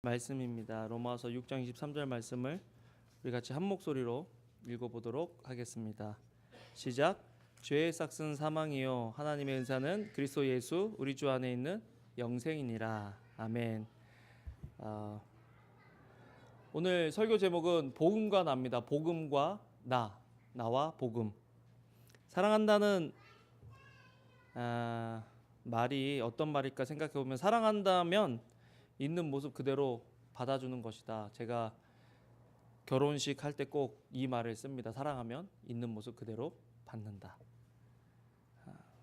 말씀입니다. 로마서 6장 23절 말씀을 우리 같이 한 목소리로 읽어보도록 하겠습니다. 시작. 죄의 삭은 사망이요 하나님의 은사는 그리스도 예수 우리 주 안에 있는 영생이니라. 아멘. 오늘 설교 제목은 복음과 나입니다. 복음과 나와 복음. 사랑한다는 말이 어떤 말일까 생각해 보면, 사랑한다면 있는 모습 그대로 받아주는 것이다. 제가 결혼식 할 때 꼭 이 말을 씁니다. 사랑하면 있는 모습 그대로 받는다.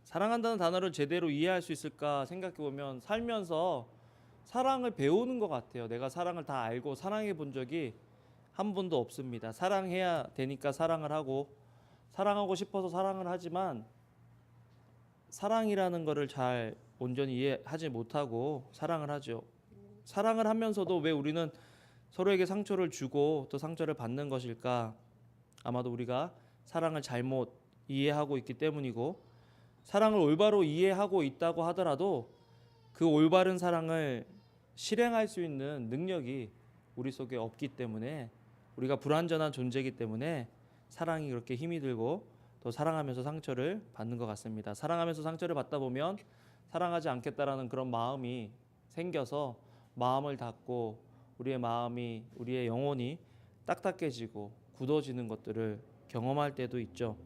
사랑한다는 단어를 제대로 이해할 수 있을까 생각해 보면, 살면서 사랑을 배우는 것 같아요. 내가 사랑을 다 알고 사랑해 본 적이 한 번도 없습니다. 사랑해야 되니까 사랑을 하고, 사랑하고 싶어서 사랑을 하지만 사랑이라는 거를 잘 온전히 이해하지 못하고 사랑을 하죠. 사랑을 하면서도 왜 우리는 서로에게 상처를 주고 또 상처를 받는 것일까? 아마도 우리가 사랑을 잘못 이해하고 있기 때문이고, 사랑을 올바로 이해하고 있다고 하더라도 그 올바른 사랑을 실행할 수 있는 능력이 우리 속에 없기 때문에, 우리가 불완전한 존재이기 때문에 사랑이 그렇게 힘이 들고 또 사랑하면서 상처를 받는 것 같습니다. 사랑하면서 상처를 받다 보면 사랑하지 않겠다라는 그런 마음이 생겨서 마음을 닫고 우리의 마음이, 우리의 영혼이 딱딱해지고 굳어지는 것들을 경험할 때도 있죠.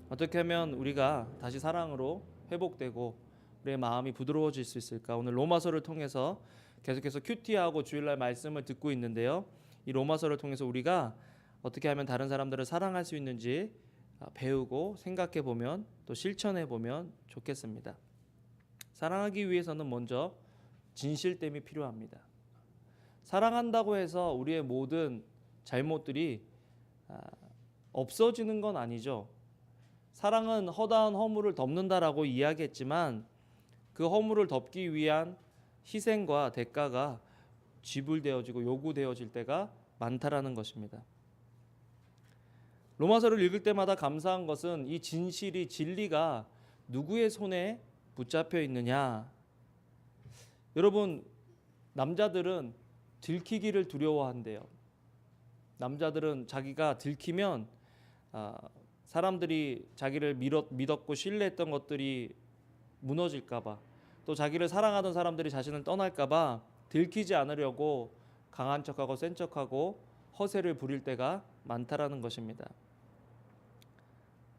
어떻게 하면 우리가 다시 사랑으로 회복되고 우리의 마음이 부드러워질 수 있을까? 오늘 로마서를 통해서 계속해서 큐티하고 주일날 말씀을 듣고 있는데요. 이 로마서를 통해서 우리가 어떻게 하면 다른 사람들을 사랑할 수 있는지 배우고 생각해 보면, 또 실천해 보면 좋겠습니다. 사랑하기 위해서는 먼저 진실됨이 필요합니다. 사랑한다고 해서 우리의 모든 잘못들이 없어지는 건 아니죠. 사랑은 허다한 허물을 덮는다라고 이야기했지만, 그 허물을 덮기 위한 희생과 대가가 지불되어지고 요구되어질 때가 많다라는 것입니다. 로마서를 읽을 때마다 감사한 것은 이 진실이, 진리가 누구의 손에 붙잡혀 있느냐. 여러분, 남자들은 들키기를 두려워한대요. 남자들은 자기가 들키면 사람들이 자기를 믿었고 신뢰했던 것들이 무너질까봐, 또 자기를 사랑하던 사람들이 자신을 떠날까봐 들키지 않으려고 강한 척하고 센 척하고 허세를 부릴 때가 많다라는 것입니다.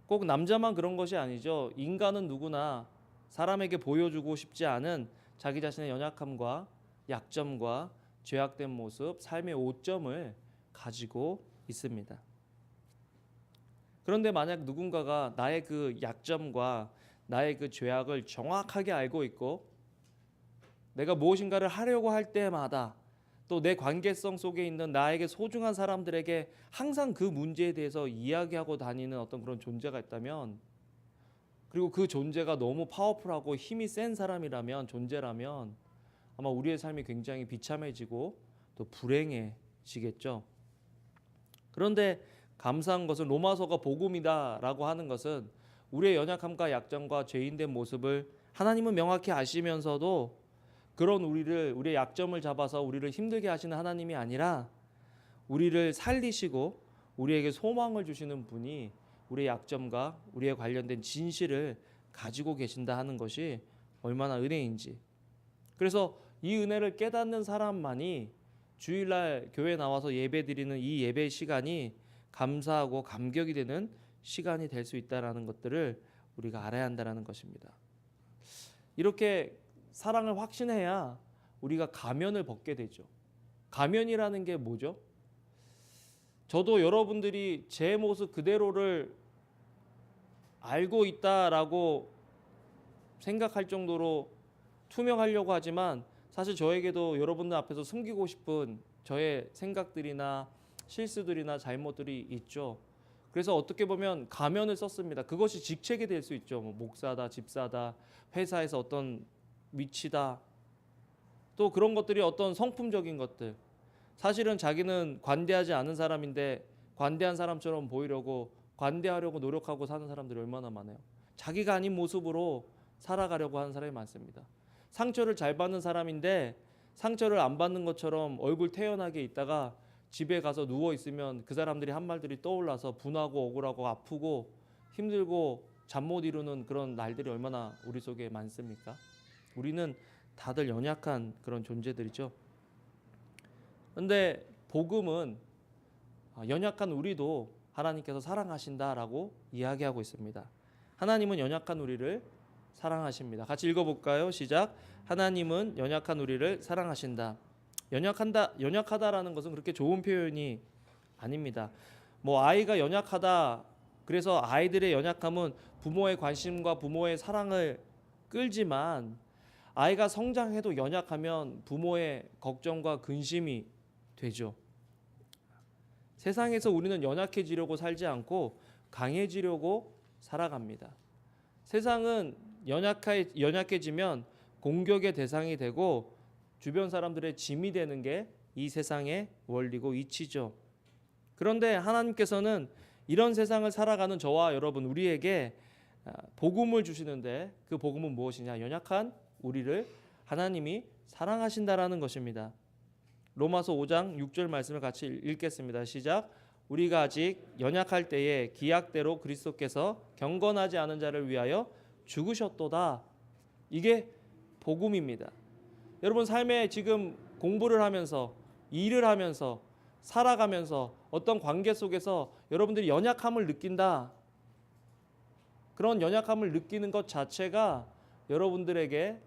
꼭 남자만 그런 것이 아니죠. 인간은 누구나 사람에게 보여주고 싶지 않은 자기 자신의 연약함과 약점과 죄악된 모습, 삶의 오점을 가지고 있습니다. 그런데 만약 누군가가 나의 그 약점과 나의 그 죄악을 정확하게 알고 있고, 내가 무엇인가를 하려고 할 때마다 또 내 관계성 속에 있는 나에게 소중한 사람들에게 항상 그 문제에 대해서 이야기하고 다니는 어떤 그런 존재가 있다면, 그리고 그 존재가 너무 파워풀하고 힘이 센 사람이라면, 존재라면 아마 우리의 삶이 굉장히 비참해지고 또 불행해지겠죠. 그런데 감사한 것은, 로마서가 복음이다라고 하는 것은 우리의 연약함과 약점과 죄인된 모습을 하나님은 명확히 아시면서도 그런 우리의 약점을 잡아서 우리를 힘들게 하시는 하나님이 아니라, 우리를 살리시고 우리에게 소망을 주시는 분이 우리의 약점과 우리에 관련된 진실을 가지고 계신다 하는 것이 얼마나 은혜인지. 그래서 이 은혜를 깨닫는 사람만이 주일날 교회 나와서 예배 드리는 이 예배 시간이 감사하고 감격이 되는 시간이 될 수 있다는 것들을 우리가 알아야 한다는 것입니다. 이렇게 사랑을 확신해야 우리가 가면을 벗게 되죠. 가면이라는 게 뭐죠? 저도 여러분들이 제 모습 그대로를 알고 있다라고 생각할 정도로 투명하려고 하지만, 사실 저에게도 여러분들 앞에서 숨기고 싶은 저의 생각들이나 실수들이나 잘못들이 있죠. 그래서 어떻게 보면 가면을 썼습니다. 그것이 직책이 될 수 있죠. 목사다, 집사다, 회사에서 어떤 위치다, 또 그런 것들이 어떤 성품적인 것들. 사실은 자기는 관대하지 않은 사람인데 관대한 사람처럼 보이려고, 관대하려고 노력하고 사는 사람들이 얼마나 많아요. 자기가 아닌 모습으로 살아가려고 하는 사람이 많습니다. 상처를 잘 받는 사람인데 상처를 안 받는 것처럼 얼굴 태연하게 있다가 집에 가서 누워 있으면 그 사람들이 한 말들이 떠올라서 분하고 억울하고 아프고 힘들고 잠 못 이루는 그런 날들이 얼마나 우리 속에 많습니까? 우리는 다들 연약한 그런 존재들이죠. 근데 복음은 연약한 우리도 하나님께서 사랑하신다라고 이야기하고 있습니다. 하나님은 연약한 우리를 사랑하십니다. 같이 읽어볼까요? 시작. 하나님은 연약한 우리를 사랑하신다. 연약하다라는 것은 그렇게 좋은 표현이 아닙니다. 뭐 아이가 연약하다. 그래서 아이들의 연약함은 부모의 관심과 부모의 사랑을 끌지만 아이가 성장해도 연약하면 부모의 걱정과 근심이 되죠. 세상에서 우리는 연약해지려고 살지 않고 강해지려고 살아갑니다. 세상은 연약해지면 공격의 대상이 되고 주변 사람들의 짐이 되는 게 이 세상의 원리고 이치죠. 그런데 하나님께서는 이런 세상을 살아가는 저와 여러분 우리에게 복음을 주시는데 그 복음은 무엇이냐? 연약한 우리를 하나님이 사랑하신다라는 것입니다. 로마서 5장 6절 말씀을 같이 읽겠습니다. 시작. 우리가 아직 연약할 때에 기약대로 그리스도께서 경건하지 않은 자를 위하여 죽으셨도다. 이게 복음입니다. 여러분 삶에 지금 공부를 하면서 일을 하면서 살아가면서 어떤 관계 속에서 여러분들이 연약함을 느낀다. 그런 연약함을 느끼는 것 자체가 여러분들에게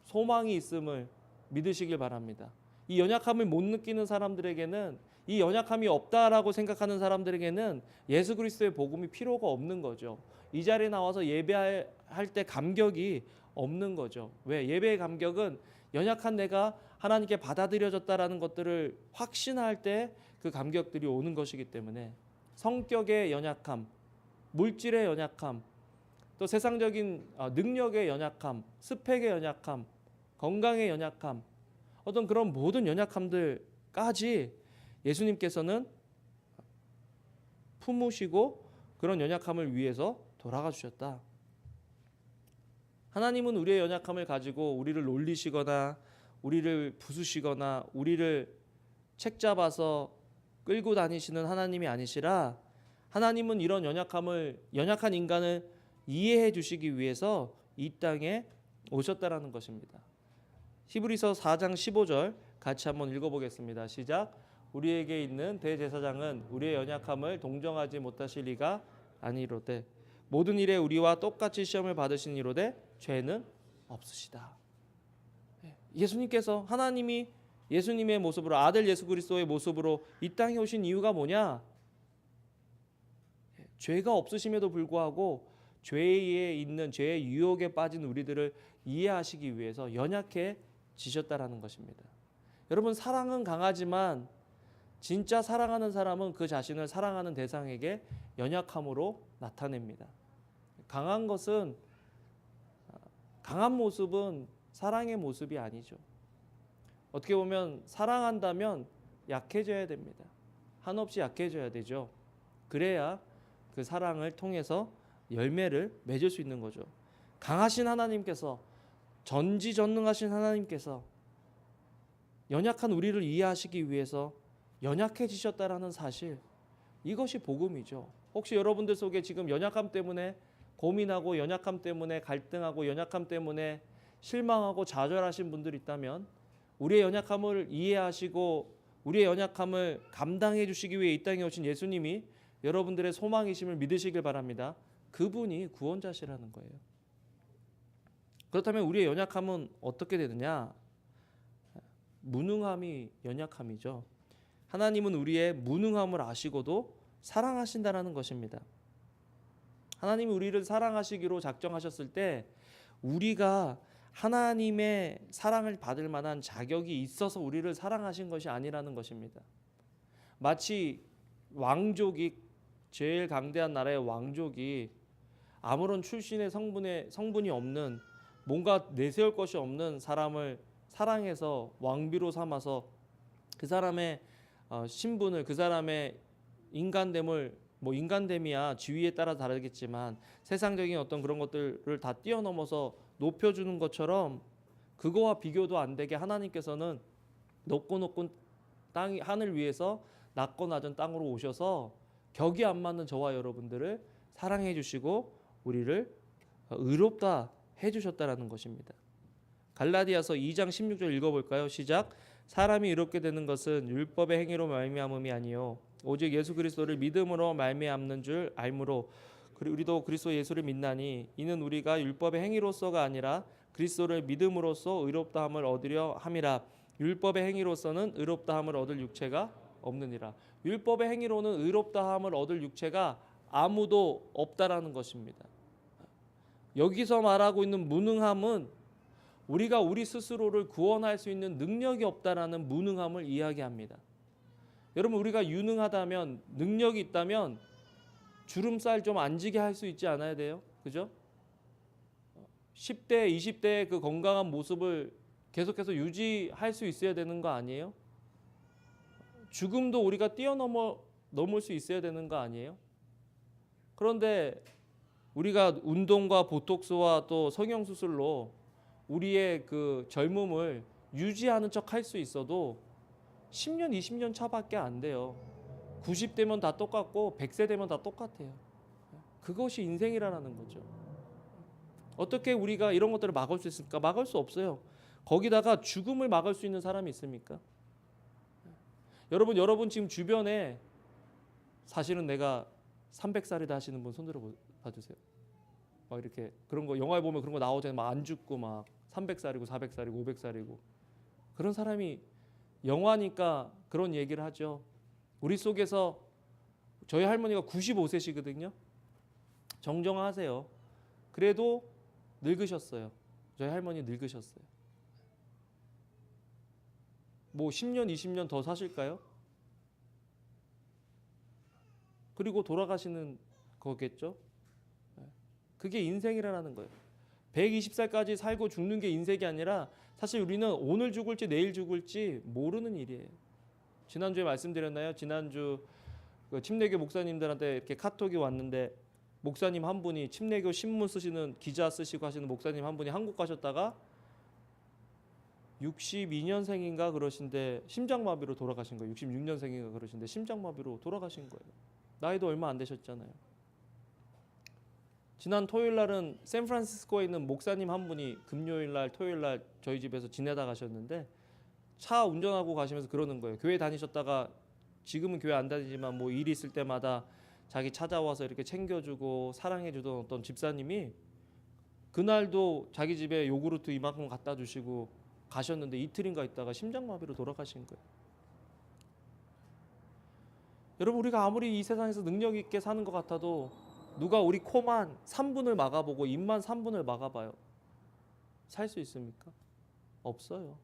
소망이 있음을 믿으시길 바랍니다. 이 연약함을 못 느끼는 사람들에게는 이 연약함이 없다라고 생각하는 사람들에게는 예수 그리스도의 복음이 필요가 없는 거죠. 이 자리에 나와서 예배할 때 감격이 없는 거죠. 왜? 예배의 감격은 연약한 내가 하나님께 받아들여졌다라는 것들을 확신할 때 그 감격들이 오는 것이기 때문에 성격의 연약함, 물질의 연약함, 또 세상적인 능력의 연약함, 스펙의 연약함, 건강의 연약함, 어떤 그런 모든 연약함들까지 예수님께서는 품으시고 그런 연약함을 위해서 돌아가 주셨다. 하나님은 우리의 연약함을 가지고 우리를 놀리시거나 우리를 부수시거나 우리를 책잡아서 끌고 다니시는 하나님이 아니시라 하나님은 이런 연약한 인간을 이해해 주시기 위해서 이 땅에 오셨다라는 것입니다. 히브리서 4장 15절 같이 한번 읽어보겠습니다. 시작. 우리에게 있는 대제사장은 우리의 연약함을 동정하지 못하실 리가 아니로되 모든 일에 우리와 똑같이 시험을 받으신 이로되 죄는 없으시다. 예수님께서 하나님이 예수님의 모습으로 아들 예수 그리스도의 모습으로 이 땅에 오신 이유가 뭐냐? 죄가 없으심에도 불구하고 죄에 있는 죄의 유혹에 빠진 우리들을 이해하시기 위해서 연약해지셨다라는 것입니다. 여러분 사랑은 강하지만 진짜 사랑하는 사람은 그 자신을 사랑하는 대상에게 연약함으로 나타냅니다. 강한 모습은 사랑의 모습이 아니죠. 어떻게 보면 사랑한다면 약해져야 됩니다. 한없이 약해져야 되죠. 그래야 그 사랑을 통해서 열매를 맺을 수 있는 거죠. 강하신 하나님께서 전지전능하신 하나님께서 연약한 우리를 이해하시기 위해서 연약해지셨다라는 사실, 이것이 복음이죠. 혹시 여러분들 속에 지금 연약함 때문에 고민하고 연약함 때문에 갈등하고 연약함 때문에 실망하고 좌절하신 분들 있다면 우리의 연약함을 이해하시고 우리의 연약함을 감당해 주시기 위해 이 땅에 오신 예수님이 여러분들의 소망이심을 믿으시길 바랍니다. 그분이 구원자시라는 거예요. 그렇다면 우리의 연약함은 어떻게 되느냐? 무능함이 연약함이죠. 하나님은 우리의 무능함을 아시고도 사랑하신다라는 것입니다. 하나님이 우리를 사랑하시기로 작정하셨을 때 우리가 하나님의 사랑을 받을 만한 자격이 있어서 우리를 사랑하신 것이 아니라는 것입니다. 마치 왕족이 제일 강대한 나라의 왕족이 아무런 출신의 성분이 없는 뭔가 내세울 것이 없는 사람을 사랑해서 왕비로 삼아서 그 사람의 신분을 그 사람의 인간됨을 인간됨이야 지위에 따라 다르겠지만 세상적인 어떤 그런 것들을 다 뛰어넘어서 높여주는 것처럼 그거와 비교도 안 되게 하나님께서는 높고 높은 땅 하늘 위에서 낮고 낮은 땅으로 오셔서 격이 안 맞는 저와 여러분들을 사랑해 주시고 우리를 의롭다 해 주셨다라는 것입니다. 갈라디아서 2장 16절 읽어볼까요? 시작. 사람이 의롭게 되는 것은 율법의 행위로 말미암음이 아니요 오직 예수 그리스도를 믿음으로 말미암는 줄 알므로 우리도 그리스도 예수를 믿나니 이는 우리가 율법의 행위로서가 아니라 그리스도를 믿음으로써 의롭다함을 얻으려 함이라. 율법의 행위로서는 의롭다함을 얻을 육체가 없느니라. 율법의 행위로는 의롭다함을 얻을 육체가 아무도 없다라는 것입니다. 여기서 말하고 있는 무능함은 우리가 우리 스스로를 구원할 수 있는 능력이 없다라는 무능함을 이야기합니다. 여러분, 우리가 유능하다면, 능력이 있다면 주름살 좀 안 지게 할 수 있지 않아야 돼요? 그죠? 10대, 20대의 그 건강한 모습을 계속해서 유지할 수 있어야 되는 거 아니에요? 죽음도 우리가 넘을 수 있어야 되는 거 아니에요? 그런데 우리가 운동과 보톡스와 또 성형수술로 우리의 그 젊음을 유지하는 척 할 수 있어도 10년, 20년 차밖에 안 돼요. 90대면 다 똑같고 100세 되면 다 똑같아요. 그것이 인생이라는 거죠. 어떻게 우리가 이런 것들을 막을 수 있을까? 막을 수 없어요. 거기다가 죽음을 막을 수 있는 사람이 있습니까? 여러분 지금 주변에 사실은 내가 300살이다 하시는 분 손들어 봐주세요. 막 이렇게 그런 거 영화에 보면 그런 거 나오잖아요. 막 안 죽고 막 300살이고 400살이고 500살이고 그런 사람이 영화니까 그런 얘기를 하죠. 우리 속에서 저희 할머니가 95세시거든요. 정정하세요. 그래도 늙으셨어요. 저희 할머니 늙으셨어요. 뭐 10년, 20년 더 사실까요? 그리고 돌아가시는 거겠죠? 그게 인생이라는 거예요. 120살까지 살고 죽는 게 인생이 아니라 사실 우리는 오늘 죽을지 내일 죽을지 모르는 일이에요. 지난주에 말씀드렸나요? 지난주 그 침례교 목사님들한테 이렇게 카톡이 왔는데 목사님 한 분이 침례교 신문 쓰시는 기자 쓰시고 하시는 목사님 한 분이 한국 가셨다가 62년생인가 그러신데 심장마비로 돌아가신 거예요. 66년생인가 그러신데 심장마비로 돌아가신 거예요. 나이도 얼마 안 되셨잖아요. 지난 토요일 날은 샌프란시스코에 있는 목사님 한 분이 금요일 날 토요일 날 저희 집에서 지내다 가셨는데 차 운전하고 가시면서 그러는 거예요. 교회 다니셨다가 지금은 교회 안 다니지만 뭐 일이 있을 때마다 자기 찾아와서 이렇게 챙겨주고 사랑해주던 어떤 집사님이 그날도 자기 집에 요구르트 이만큼 갖다 주시고 가셨는데 이틀인가 있다가 심장마비로 돌아가신 거예요. 여러분, 우리가 아무리 이 세상에서 능력 있게 사는 것 같아도 누가 우리 코만 3분을 막아보고 입만 3분을 막아봐요. 살 수 있습니까? 없어요.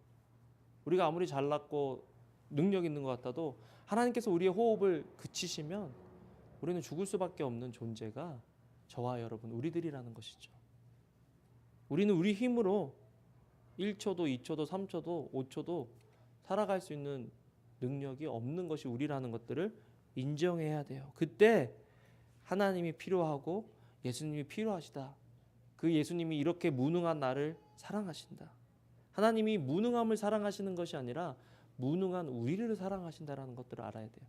우리가 아무리 잘났고 능력 있는 것 같아도 하나님께서 우리의 호흡을 그치시면 우리는 죽을 수밖에 없는 존재가 저와 여러분 우리들이라는 것이죠. 우리는 우리 힘으로 1초도 2초도 3초도 5초도 살아갈 수 있는 능력이 없는 것이 우리라는 것들을 인정해야 돼요. 그때 하나님이 필요하고 예수님이 필요하시다. 그 예수님이 이렇게 무능한 나를 사랑하신다. 하나님이 무능함을 사랑하시는 것이 아니라 무능한 우리를 사랑하신다라는 것들을 알아야 돼요.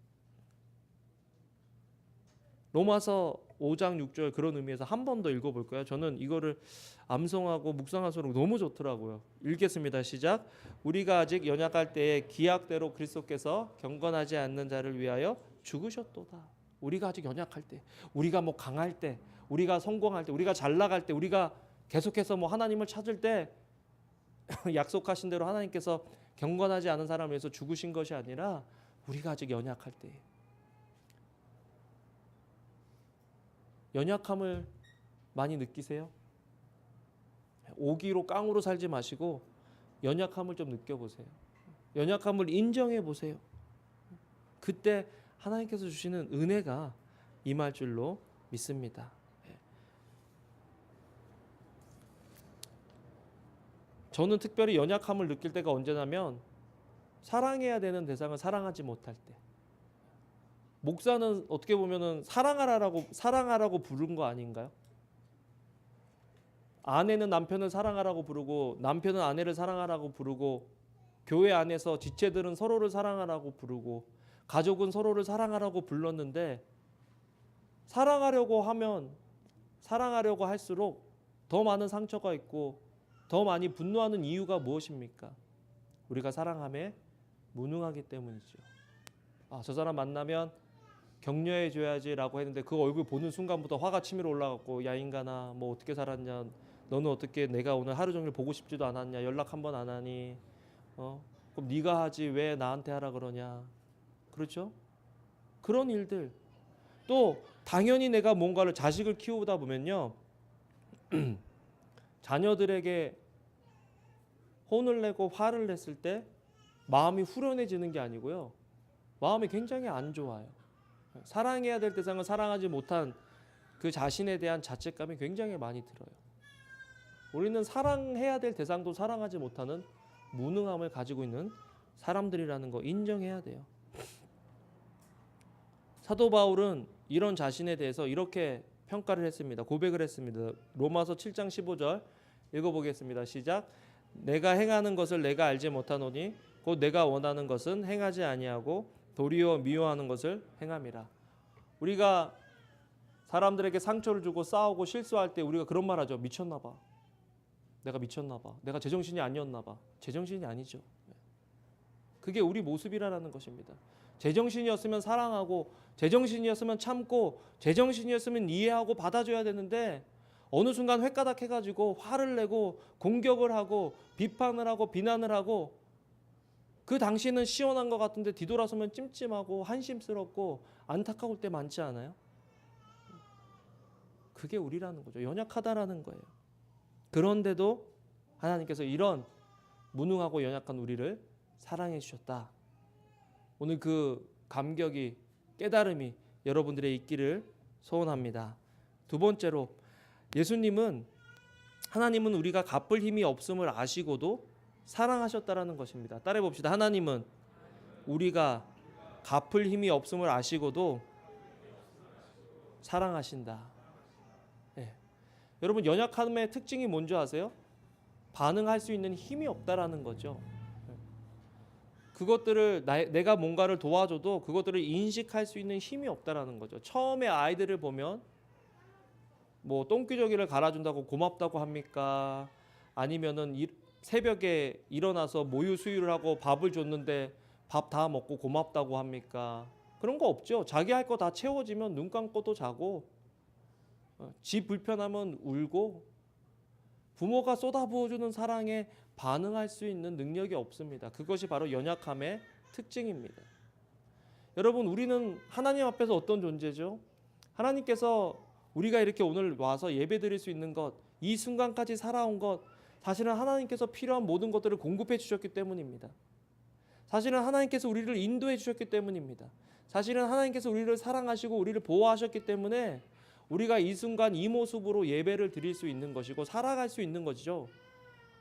로마서 5장 6절 그런 의미에서 한 번 더 읽어볼까요? 저는 이거를 암송하고 묵상할수록 너무 좋더라고요. 읽겠습니다. 시작. 우리가 아직 연약할 때에 기약대로 그리스도께서 경건하지 않는 자를 위하여 죽으셨도다. 우리가 아직 연약할 때, 우리가 뭐 강할 때, 우리가 성공할 때, 우리가 잘 나갈 때, 우리가 계속해서 뭐 하나님을 찾을 때 약속하신 대로 하나님께서 경건하지 않은 사람을 위해서 죽으신 것이 아니라 우리가 아직 연약할 때. 연약함을 많이 느끼세요? 오기로 깡으로 살지 마시고 연약함을 좀 느껴보세요. 연약함을 인정해 보세요. 그때 하나님께서 주시는 은혜가 임할 줄로 믿습니다. 저는 특별히 연약함을 느낄 때가 언제냐면 사랑해야 되는 대상을 사랑하지 못할 때. 목사는 어떻게 보면은 사랑하라고 부른 거 아닌가요? 아내는 남편을 사랑하라고 부르고 남편은 아내를 사랑하라고 부르고 교회 안에서 지체들은 서로를 사랑하라고 부르고 가족은 서로를 사랑하라고 불렀는데 사랑하려고 하면 사랑하려고 할수록 더 많은 상처가 있고 더 많이 분노하는 이유가 무엇입니까? 우리가 사랑함에 무능하기 때문이죠. 저 사람 만나면 격려해 줘야지라고 했는데 그 얼굴 보는 순간부터 화가 치밀어 올라갔고 야 인간아 뭐 어떻게 살았냐 너는 어떻게 내가 오늘 하루 종일 보고 싶지도 않았냐 연락 한 번 안 하니 그럼 네가 하지 왜 나한테 하라 그러냐 그렇죠? 그런 일들 또 당연히 내가 뭔가를 자식을 키우다 보면요 자녀들에게 혼을 내고 화를 냈을 때 마음이 후련해지는 게 아니고요 마음이 굉장히 안 좋아요. 사랑해야 될 대상을 사랑하지 못한 그 자신에 대한 자책감이 굉장히 많이 들어요. 우리는 사랑해야 될 대상도 사랑하지 못하는 무능함을 가지고 있는 사람들이라는 거 인정해야 돼요. 사도 바울은 이런 자신에 대해서 이렇게 평가를 했습니다. 고백을 했습니다. 로마서 7장 15절 읽어보겠습니다. 시작. 내가 행하는 것을 내가 알지 못하노니 곧 내가 원하는 것은 행하지 아니하고 도리어 미워하는 것을 행함이라. 우리가 사람들에게 상처를 주고 싸우고 실수할 때 우리가 그런 말 하죠. 미쳤나 봐. 내가 미쳤나 봐. 내가 제정신이 아니었나 봐. 제정신이 아니죠. 그게 우리 모습이라는 것입니다. 제정신이었으면 사랑하고 제정신이었으면 참고 제정신이었으면 이해하고 받아줘야 되는데 어느 순간 횟가닥 해가지고 화를 내고 공격을 하고 비판을 하고 비난을 하고 그 당시에는 시원한 것 같은데 뒤돌아서면 찜찜하고 한심스럽고 안타까울 때 많지 않아요? 그게 우리라는 거죠. 연약하다라는 거예요. 그런데도 하나님께서 이런 무능하고 연약한 우리를 사랑해 주셨다. 오늘 그 감격이 깨달음이 여러분들의 있기를 소원합니다. 두 번째로 하나님은 우리가 갚을 힘이 없음을 아시고도 사랑하셨다라는 것입니다. 따라해 봅시다. 하나님은 우리가 갚을 힘이 없음을 아시고도 사랑하신다. 네. 여러분 연약함의 특징이 뭔지 아세요? 반응할 수 있는 힘이 없다라는 거죠. 그것들을 내가 뭔가를 도와줘도 그것들을 인식할 수 있는 힘이 없다라는 거죠. 처음에 아이들을 보면 뭐 똥기저귀를 갈아준다고 고맙다고 합니까? 아니면은 새벽에 일어나서 모유 수유를 하고 밥을 줬는데 밥 다 먹고 고맙다고 합니까? 그런 거 없죠. 자기 할 거 다 채워지면 눈 감고 또 자고 지 불편하면 울고 부모가 쏟아부어주는 사랑에 반응할 수 있는 능력이 없습니다. 그것이 바로 연약함의 특징입니다. 여러분 우리는 하나님 앞에서 어떤 존재죠? 하나님께서 우리가 이렇게 오늘 와서 예배드릴 수 있는 것, 이 순간까지 살아온 것 사실은 하나님께서 필요한 모든 것들을 공급해 주셨기 때문입니다. 사실은 하나님께서 우리를 인도해 주셨기 때문입니다. 사실은 하나님께서 우리를 사랑하시고 우리를 보호하셨기 때문에 우리가 이 순간 이 모습으로 예배를 드릴 수 있는 것이고 살아갈 수 있는 것이죠.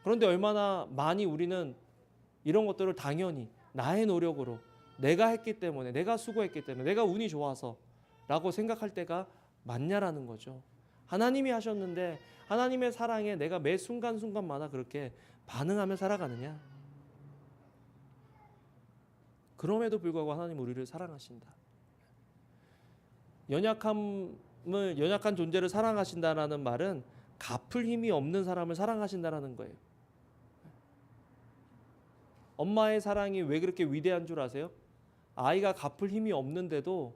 그런데 얼마나 많이 우리는 이런 것들을 당연히 나의 노력으로 내가 했기 때문에 내가 수고했기 때문에 내가 운이 좋아서 라고 생각할 때가 많냐라는 거죠. 하나님이 하셨는데 하나님의 사랑에 내가 매 순간순간마다 그렇게 반응하며 살아가느냐? 그럼에도 불구하고 하나님 우리를 사랑하신다. 연약한 존재를 사랑하신다라는 말은 갚을 힘이 없는 사람을 사랑하신다라는 거예요. 엄마의 사랑이 왜 그렇게 위대한 줄 아세요? 아이가 갚을 힘이 없는데도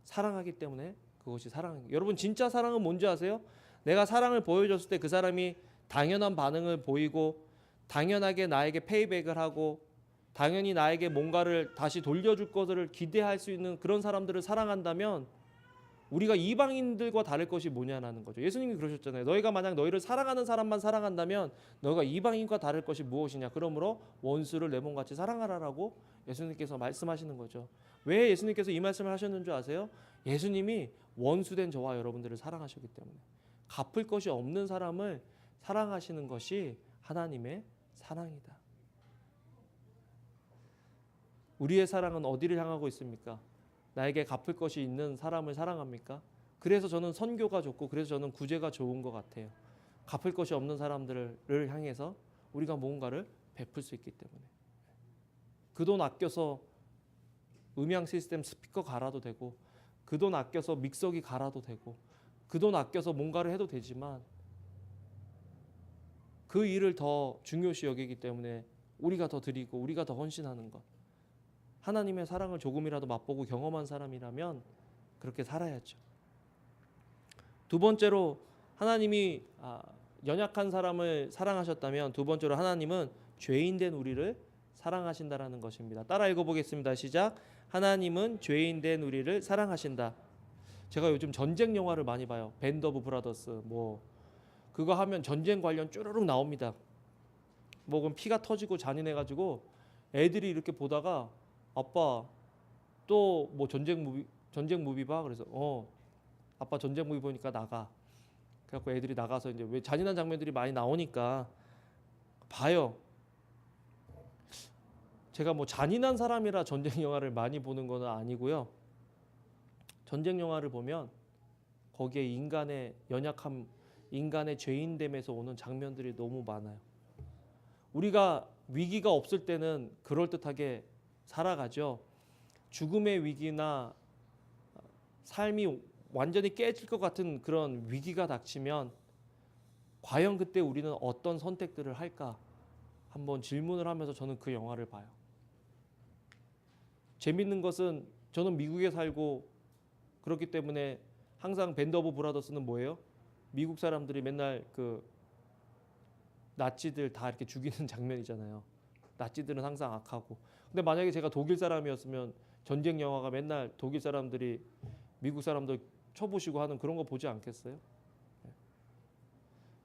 사랑하기 때문에 그것이 사랑입니다. 여러분 진짜 사랑은 뭔지 아세요? 내가 사랑을 보여줬을 때 그 사람이 당연한 반응을 보이고 당연하게 나에게 페이백을 하고 당연히 나에게 뭔가를 다시 돌려줄 것을 기대할 수 있는 그런 사람들을 사랑한다면 우리가 이방인들과 다를 것이 뭐냐라는 거죠. 예수님이 그러셨잖아요. 너희가 만약 너희를 사랑하는 사람만 사랑한다면 너희가 이방인과 다를 것이 무엇이냐. 그러므로 원수를 내 몸같이 사랑하라라고 예수님께서 말씀하시는 거죠. 왜 예수님께서 이 말씀을 하셨는 줄 아세요? 예수님이 원수된 저와 여러분들을 사랑하셨기 때문에 갚을 것이 없는 사람을 사랑하시는 것이 하나님의 사랑이다. 우리의 사랑은 어디를 향하고 있습니까? 나에게 갚을 것이 있는 사람을 사랑합니까? 그래서 저는 선교가 좋고 그래서 저는 구제가 좋은 것 같아요. 갚을 것이 없는 사람들을 향해서 우리가 뭔가를 베풀 수 있기 때문에 그 돈 아껴서 음향 시스템 스피커 갈아도 되고 그 돈 아껴서 믹서기 갈아도 되고 그 돈 아껴서 뭔가를 해도 되지만 그 일을 더 중요시 여기기 때문에 우리가 더 드리고 우리가 더 헌신하는 것. 하나님의 사랑을 조금이라도 맛보고 경험한 사람이라면 그렇게 살아야죠. 두 번째로 하나님이 연약한 사람을 사랑하셨다면 두 번째로 하나님은 죄인된 우리를 사랑하신다라는 것입니다. 따라 읽어보겠습니다. 시작. 하나님은 죄인된 우리를 사랑하신다. 제가 요즘 전쟁 영화를 많이 봐요. 밴드 오브 브라더스 뭐 그거 하면 전쟁 관련 쭈루룩 나옵니다. 뭐 그럼 피가 터지고 잔인해가지고 애들이 이렇게 보다가 아빠 또 뭐 전쟁 무비 봐. 그래서 아빠 전쟁 무비 보니까 나가. 그래갖고 애들이 나가서 이제 왜 잔인한 장면들이 많이 나오니까 봐요. 제가 뭐 잔인한 사람이라 전쟁 영화를 많이 보는 건 아니고요. 전쟁 영화를 보면 거기에 인간의 연약함, 인간의 죄인됨에서 오는 장면들이 너무 많아요. 우리가 위기가 없을 때는 그럴듯하게 살아가죠. 죽음의 위기나 삶이 완전히 깨질 것 같은 그런 위기가 닥치면 과연 그때 우리는 어떤 선택들을 할까? 한번 질문을 하면서 저는 그 영화를 봐요. 재밌는 것은 저는 미국에 살고 그렇기 때문에 항상 밴드 오브 브라더스는 뭐예요? 미국 사람들이 맨날 그 나치들 다 이렇게 죽이는 장면이잖아요. 나치들은 항상 악하고. 근데 만약에 제가 독일 사람이었으면 전쟁 영화가 맨날 독일 사람들이 미국 사람들 쳐부시고 하는 그런 거 보지 않겠어요?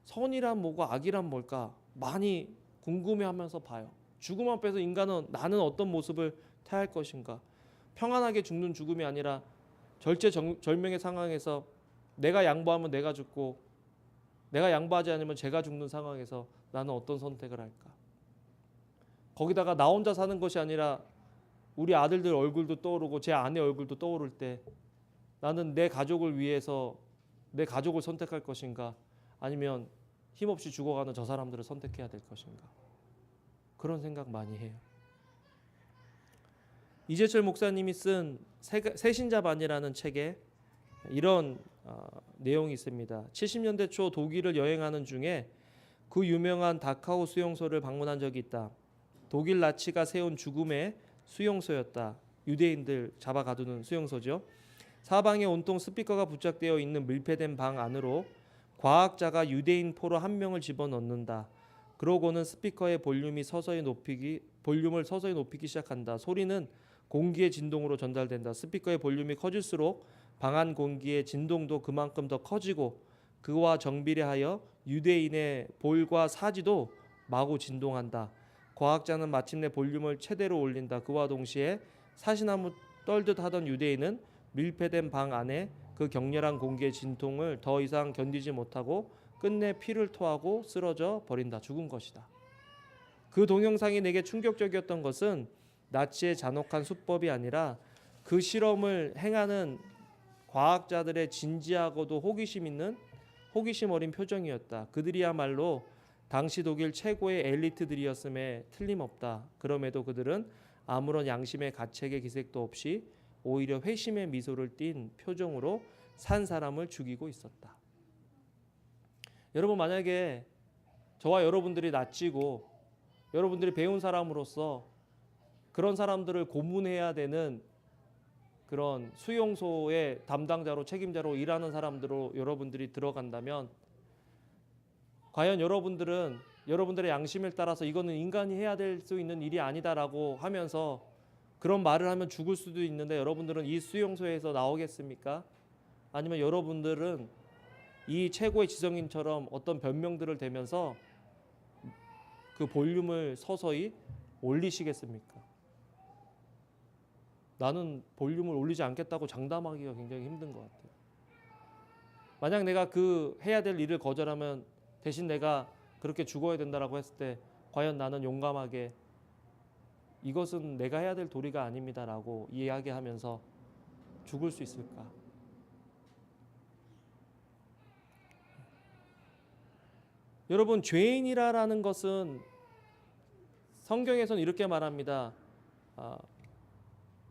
선이란 뭐고 악이란 뭘까? 많이 궁금해하면서 봐요. 죽음 앞에서 인간은 나는 어떤 모습을 태할 것인가? 평안하게 죽는 죽음이 아니라 절체절명의 상황에서 내가 양보하면 내가 죽고 내가 양보하지 않으면 제가 죽는 상황에서 나는 어떤 선택을 할까? 거기다가 나 혼자 사는 것이 아니라 우리 아들들 얼굴도 떠오르고 제 아내 얼굴도 떠오를 때 나는 내 가족을 위해서 내 가족을 선택할 것인가? 아니면 힘없이 죽어가는 저 사람들을 선택해야 될 것인가? 그런 생각 많이 해요. 이재철 목사님이 쓴 새신자반이라는 책에 이런 내용이 있습니다. 70년대 초 독일을 여행하는 중에 그 유명한 다카오 수용소를 방문한 적이 있다. 독일 나치가 세운 죽음의 수용소였다. 유대인들 잡아가두는 수용소죠. 사방에 온통 스피커가 부착되어 있는 밀폐된 방 안으로 과학자가 유대인 포로 한 명을 집어넣는다. 그러고는 스피커의 볼륨을 서서히 높이기 시작한다. 소리는 공기의 진동으로 전달된다. 스피커의 볼륨이 커질수록 방 안 공기의 진동도 그만큼 더 커지고 그와 정비례하여 유대인의 볼과 사지도 마구 진동한다. 과학자는 마침내 볼륨을 최대로 올린다. 그와 동시에 사시나무 떨듯 하던 유대인은 밀폐된 방 안에 그 격렬한 공기의 진동을 더 이상 견디지 못하고 끝내 피를 토하고 쓰러져 버린다. 죽은 것이다. 그 동영상이 내게 충격적이었던 것은 나치의 잔혹한 수법이 아니라 그 실험을 행하는 과학자들의 진지하고도 호기심 어린 표정이었다. 그들이야말로 당시 독일 최고의 엘리트들이었음에 틀림없다. 그럼에도 그들은 아무런 양심의 가책의 기색도 없이 오히려 회심의 미소를 띤 표정으로 산 사람을 죽이고 있었다. 여러분, 만약에 저와 여러분들이 나치고 여러분들이 배운 사람으로서 그런 사람들을 고문해야 되는 그런 수용소의 담당자로 책임자로 일하는 사람들로 여러분들이 들어간다면 과연 여러분들은 여러분들의 양심을 따라서 이거는 인간이 해야 될 수 있는 일이 아니다라고 하면서 그런 말을 하면 죽을 수도 있는데 여러분들은 이 수용소에서 나오겠습니까? 아니면 여러분들은 이 최고의 지성인처럼 어떤 변명들을 대면서 그 볼륨을 서서히 올리시겠습니까? 나는 볼륨을 올리지 않겠다고 장담하기가 굉장히 힘든 것 같아요. 만약 내가 그 해야 될 일을 거절하면 대신 내가 그렇게 죽어야 된다라고 했을 때 과연 나는 용감하게 이것은 내가 해야 될 도리가 아닙니다라고 이야기하면서 죽을 수 있을까? 여러분, 죄인이라는 것은 성경에서는 이렇게 말합니다.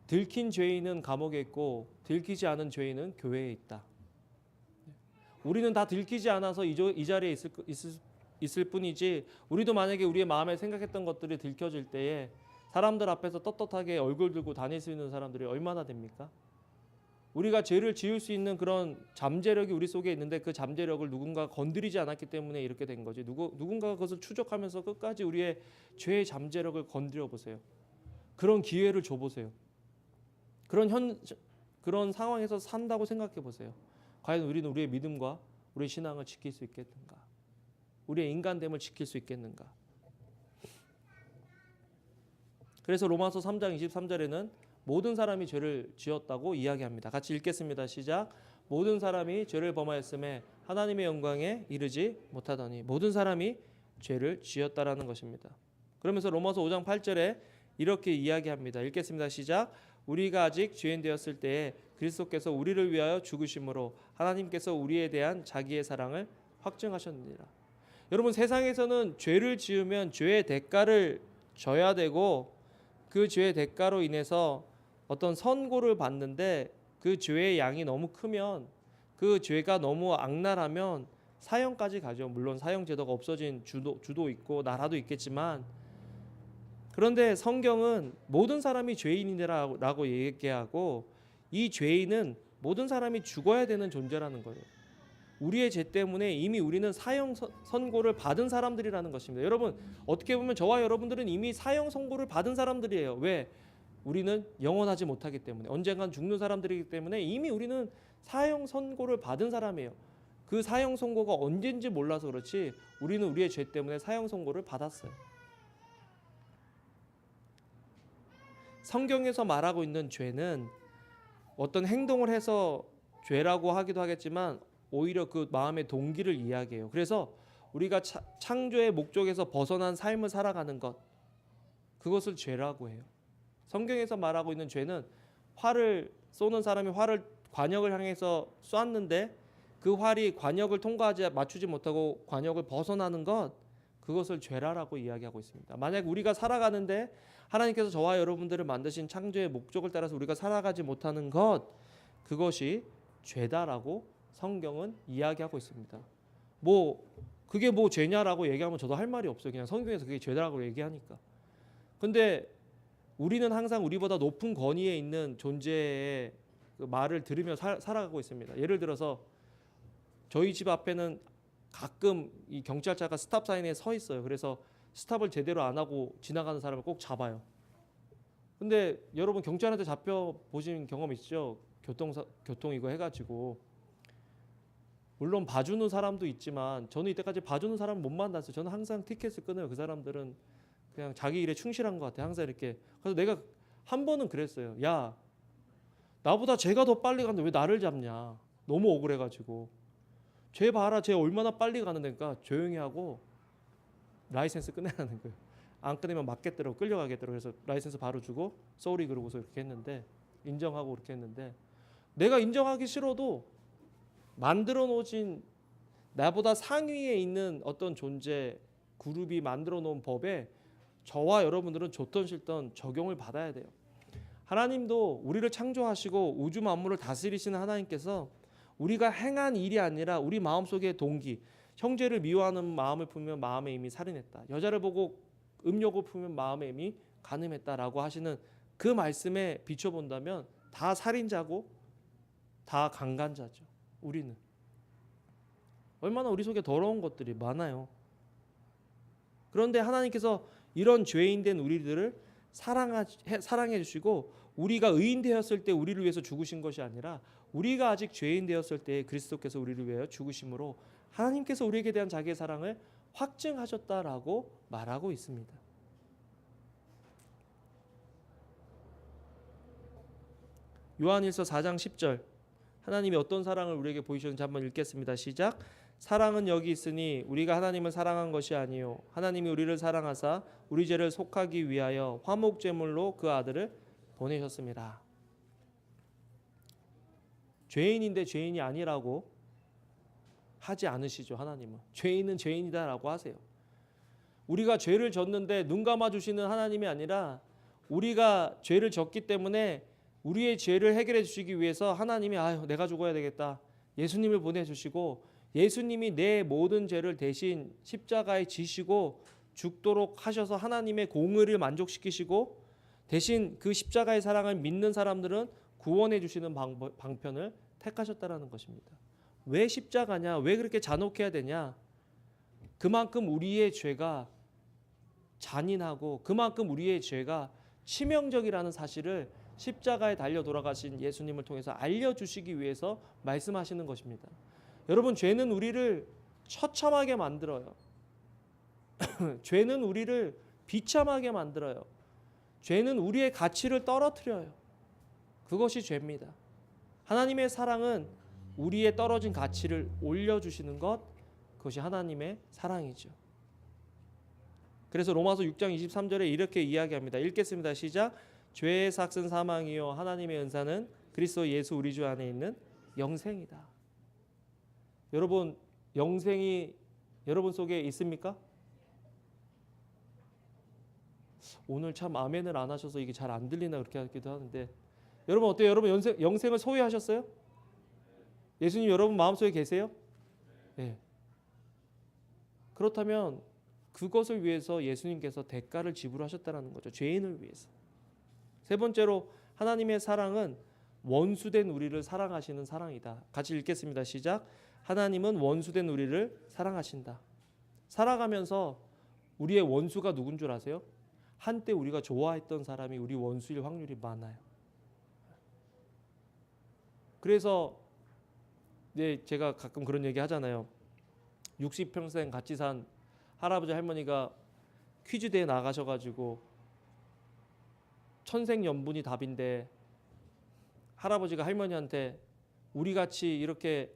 들킨 죄인은 감옥에 있고 들키지 않은 죄인은 교회에 있다. 우리는 다 들키지 않아서 이 자리에 있을 뿐이지, 우리도 만약에 우리의 마음에 생각했던 것들이 들켜질 때에 사람들 앞에서 떳떳하게 얼굴 들고 다닐 수 있는 사람들이 얼마나 됩니까? 우리가 죄를 지을 수 있는 그런 잠재력이 우리 속에 있는데 그 잠재력을 누군가 건드리지 않았기 때문에 이렇게 된 거지. 누군가가 그것을 추적하면서 끝까지 우리의 죄의 잠재력을 건드려 보세요. 그런 기회를 줘 보세요. 그런 상황에서 산다고 생각해 보세요. 과연 우리는 우리의 믿음과 우리의 신앙을 지킬 수 있겠는가? 우리의 인간됨을 지킬 수 있겠는가? 그래서 로마서 3장 23절에는 모든 사람이 죄를 지었다고 이야기합니다. 같이 읽겠습니다. 시작. 모든 사람이 죄를 범하였음에 하나님의 영광에 이르지 못하더니. 모든 사람이 죄를 지었다라는 것입니다. 그러면서 로마서 5장 8절에 이렇게 이야기합니다. 읽겠습니다. 시작. 우리가 아직 죄인 되었을 때에 그리스도께서 우리를 위하여 죽으심으로 하나님께서 우리에 대한 자기의 사랑을 확증하셨느니라. 여러분, 세상에서는 죄를 지으면 죄의 대가를 져야 되고 그 죄의 대가로 인해서 어떤 선고를 받는데, 그 죄의 양이 너무 크면, 그 죄가 너무 악랄하면 사형까지 가죠. 물론 사형 제도가 없어진 주도 있고 나라도 있겠지만, 그런데 성경은 모든 사람이 죄인이라고 얘기하고, 이 죄인은 모든 사람이 죽어야 되는 존재라는 거예요. 우리의 죄 때문에 이미 우리는 사형 선고를 받은 사람들이라는 것입니다. 여러분, 어떻게 보면 저와 여러분들은 이미 사형 선고를 받은 사람들이에요. 왜? 우리는 영원하지 못하기 때문에, 언젠간 죽는 사람들이기 때문에 이미 우리는 사형 선고를 받은 사람이에요. 그 사형 선고가 언젠지 몰라서 그렇지 우리는 우리의 죄 때문에 사형 선고를 받았어요. 성경에서 말하고 있는 죄는 어떤 행동을 해서 죄라고 하기도 하겠지만 오히려 그 마음의 동기를 이야기해요. 그래서 우리가 창조의 목적에서 벗어난 삶을 살아가는 것, 그것을 죄라고 해요. 성경에서 말하고 있는 죄는 활을 쏘는 사람이 관역을 향해서 쐈는데 그 활이 관역을 맞추지 못하고 관역을 벗어나는 것, 그것을 죄라라고 이야기하고 있습니다. 만약 우리가 살아가는데 하나님께서 저와 여러분들을 만드신 창조의 목적을 따라서 우리가 살아가지 못하는 것, 그것이 죄다라고 성경은 이야기하고 있습니다. 그게 죄냐라고 얘기하면 저도 할 말이 없어요. 그냥 성경에서 그게 죄다라고 얘기하니까. 근데 우리는 항상 우리보다 높은 권위에 있는 존재의 그 말을 들으며 살아가고 있습니다. 예를 들어서 저희 집 앞에는 가끔 이 경찰차가 스탑 사인에 서 있어요. 그래서 스탑을 제대로 안 하고 지나가는 사람을 꼭 잡아요. 근데 여러분, 경찰한테 잡혀 보신 경험 있죠? 교통 이거 해가지고. 물론 봐주는 사람도 있지만 저는 이때까지 봐주는 사람 못 만났어요. 저는 항상 티켓을 끊어요. 그 사람들은 그냥 자기 일에 충실한 것 같아요. 항상 이렇게. 그래서 내가 한 번은 그랬어요. 야, 나보다 쟤가 더 빨리 가는데 왜 나를 잡냐. 너무 억울해가지고. 쟤 봐라, 쟤 얼마나 빨리 가는 데니까 조용히 하고 라이센스 끊으라는 거예요. 안 끊으면 맞겠더라고, 끌려가겠더라고. 그래서 라이센스 바로 주고 쏘리 그러고서 이렇게 했는데, 인정하고 그렇게 했는데, 내가 인정하기 싫어도 만들어 놓으신 나보다 상위에 있는 어떤 존재 그룹이 만들어 놓은 법에 저와 여러분들은 좋던 싫던 적용을 받아야 돼요. 하나님도 우리를 창조하시고 우주 만물을 다스리시는 하나님께서 우리가 행한 일이 아니라 우리 마음속의 동기, 형제를 미워하는 마음을 품으면 마음에 이미 살인했다. 여자를 보고 음욕을 품으면 마음에 이미 간음했다라고 하시는 그 말씀에 비춰본다면 다 살인자고 다 강간자죠. 우리는 얼마나 우리 속에 더러운 것들이 많아요. 그런데 하나님께서 이런 죄인 된 우리들을 사랑해 주시고, 우리가 의인 되었을 때 우리를 위해서 죽으신 것이 아니라 우리가 아직 죄인 되었을 때 그리스도께서 우리를 위하여 죽으심으로 하나님께서 우리에게 대한 자기의 사랑을 확증하셨다라고 말하고 있습니다. 요한일서 4장 10절, 하나님이 어떤 사랑을 우리에게 보이셨는지 한번 읽겠습니다. 시작. 사랑은 여기 있으니 우리가 하나님을 사랑한 것이 아니요 하나님이 우리를 사랑하사 우리 죄를 속하기 위하여 화목제물로 그 아들을 보내셨습니다. 죄인인데 죄인이 아니라고 하지 않으시죠. 하나님은 죄인은 죄인이다라고 하세요. 우리가 죄를 졌는데 눈 감아 주시는 하나님이 아니라 우리가 죄를 졌기 때문에 우리의 죄를 해결해 주시기 위해서 하나님이 아유 내가 죽어야 되겠다. 예수님을 보내주시고 예수님이 내 모든 죄를 대신 십자가에 지시고 죽도록 하셔서 하나님의 공의를 만족시키시고 대신 그 십자가의 사랑을 믿는 사람들은 구원해 주시는 방편을 택하셨다라는 것입니다. 왜 십자가냐? 왜 그렇게 잔혹해야 되냐? 그만큼 우리의 죄가 잔인하고 그만큼 우리의 죄가 치명적이라는 사실을 십자가에 달려 돌아가신 예수님을 통해서 알려주시기 위해서 말씀하시는 것입니다. 여러분, 죄는 우리를 처참하게 만들어요. 죄는 우리를 비참하게 만들어요. 죄는 우리의 가치를 떨어뜨려요. 그것이 죄입니다. 하나님의 사랑은 우리의 떨어진 가치를 올려주시는 것, 그것이 하나님의 사랑이죠. 그래서 로마서 6장 23절에 이렇게 이야기합니다. 읽겠습니다. 시작. 죄의 삭은 사망이요 하나님의 은사는 그리스도 예수 우리 주 안에 있는 영생이다. 여러분, 영생이 여러분 속에 있습니까? 오늘 참 아멘을 안 하셔서 이게 잘 안 들리나 그렇게 하기도 하는데, 여러분 어때요? 여러분 영생을 소유하셨어요? 예수님 여러분 마음속에 계세요? 네. 그렇다면 그것을 위해서 예수님께서 대가를 지불하셨다는 거죠. 죄인을 위해서. 세 번째로 하나님의 사랑은 원수된 우리를 사랑하시는 사랑이다. 같이 읽겠습니다. 시작. 하나님은 원수된 우리를 사랑하신다. 살아가면서 우리의 원수가 누군 줄 아세요? 한때 우리가 좋아했던 사람이 우리 원수일 확률이 많아요. 그래서 제가 가끔 그런 얘기 하잖아요. 60평생 같이 산 할아버지 할머니가 퀴즈대에 나가셔가지고 천생연분이 답인데 할아버지가 할머니한테 우리 같이 이렇게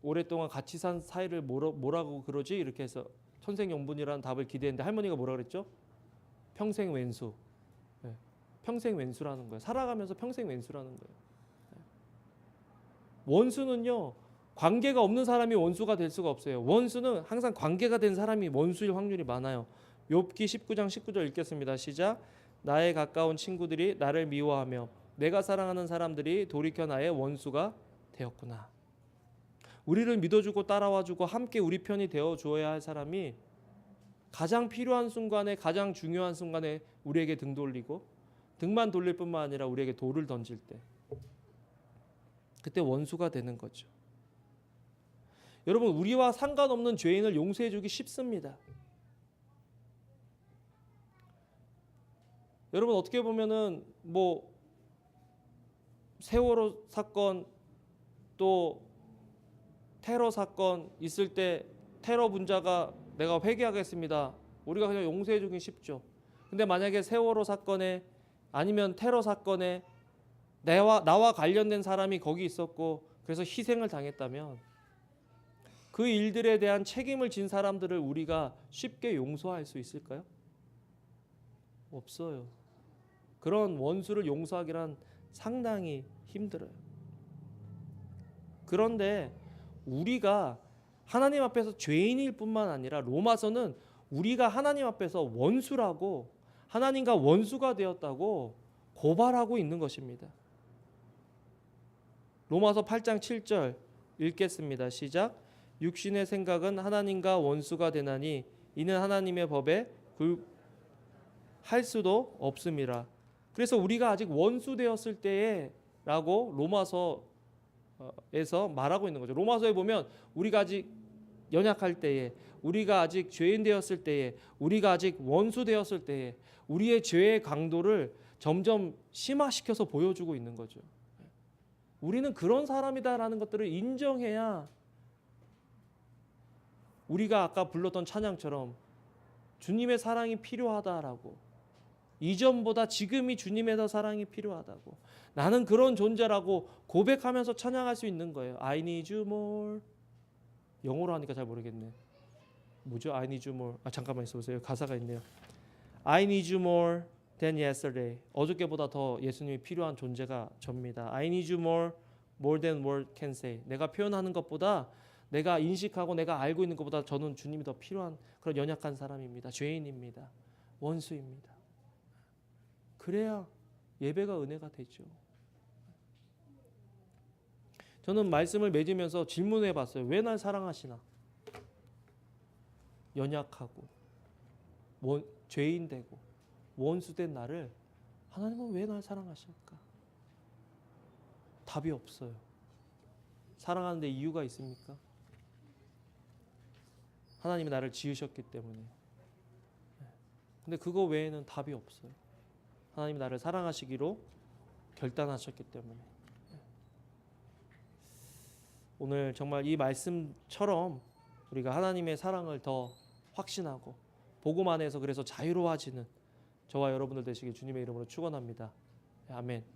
오랫동안 같이 산 사이를 뭐라고 그러지? 이렇게 해서 천생연분이라는 답을 기대했는데 할머니가 뭐라 그랬죠? 평생 왼수. 네. 평생 왼수라는 거예요. 살아가면서 평생 왼수라는 거예요. 네. 원수는요, 관계가 없는 사람이 원수가 될 수가 없어요. 원수는 항상 관계가 된 사람이 원수일 확률이 많아요. 욥기 19장 19절 읽겠습니다. 시작. 나의 가까운 친구들이 나를 미워하며 내가 사랑하는 사람들이 돌이켜 나의 원수가 되었구나. 우리를 믿어주고 따라와주고 함께 우리 편이 되어주어야 할 사람이 가장 필요한 순간에, 가장 중요한 순간에 우리에게 등 돌리고 등만 돌릴 뿐만 아니라 우리에게 돌을 던질 때, 그때 원수가 되는 거죠. 여러분, 우리와 상관없는 죄인을 용서해주기 쉽습니다. 여러분, 어떻게 보면은 세월호 사건 또 테러 사건 있을 때 테러 분자가 내가 회개하겠습니다. 우리가 그냥 용서해주기 쉽죠. 근데 만약에 세월호 사건에 아니면 테러 사건에 나와 관련된 사람이 거기 있었고 그래서 희생을 당했다면 그 일들에 대한 책임을 진 사람들을 우리가 쉽게 용서할 수 있을까요? 없어요. 그런 원수를 용서하기란 상당히 힘들어요. 그런데 우리가 하나님 앞에서 죄인일 뿐만 아니라 로마서는 우리가 하나님 앞에서 원수라고, 하나님과 원수가 되었다고 고발하고 있는 것입니다. 로마서 8장 7절 읽겠습니다. 시작. 육신의 생각은 하나님과 원수가 되나니 이는 하나님의 법에 할 수도 없음이라. 그래서 우리가 아직 원수 되었을 때에라고 로마서에서 말하고 있는 거죠. 로마서에 보면 우리가 아직 연약할 때에, 우리가 아직 죄인 되었을 때에, 우리가 아직 원수 되었을 때에 우리의 죄의 강도를 점점 심화시켜서 보여주고 있는 거죠. 우리는 그런 사람이다라는 것들을 인정해야 우리가 아까 불렀던 찬양처럼 주님의 사랑이 필요하다라고, 이전보다 지금이 주님의 더 사랑이 필요하다고, 나는 그런 존재라고 고백하면서 찬양할 수 있는 거예요. I need you more. 영어로 하니까 잘 모르겠네. 뭐죠? I need you more. 잠깐만 있어보세요. 가사가 있네요. I need you more than yesterday. 어저께보다 더 예수님이 필요한 존재가 접니다. I need you more than word can say. 내가 표현하는 것보다 내가 인식하고 내가 알고 있는 것보다 저는 주님이 더 필요한 그런 연약한 사람입니다. 죄인입니다. 원수입니다. 그래야 예배가 은혜가 되죠. 저는 말씀을 맺으면서 질문해 봤어요. 왜 날 사랑하시나? 연약하고 죄인 되고 원수된 나를 하나님은 왜 날 사랑하실까? 답이 없어요. 사랑하는데 이유가 있습니까? 하나님이 나를 지으셨기 때문에. 근데 그거 외에는 답이 없어요. 하나님이 나를 사랑하시기로 결단하셨기 때문에. 오늘 정말 이 말씀처럼 우리가 하나님의 사랑을 더 확신하고 복음 안에서 그래서 자유로워지는 저와 여러분들 되시길 주님의 이름으로 축원합니다. 아멘.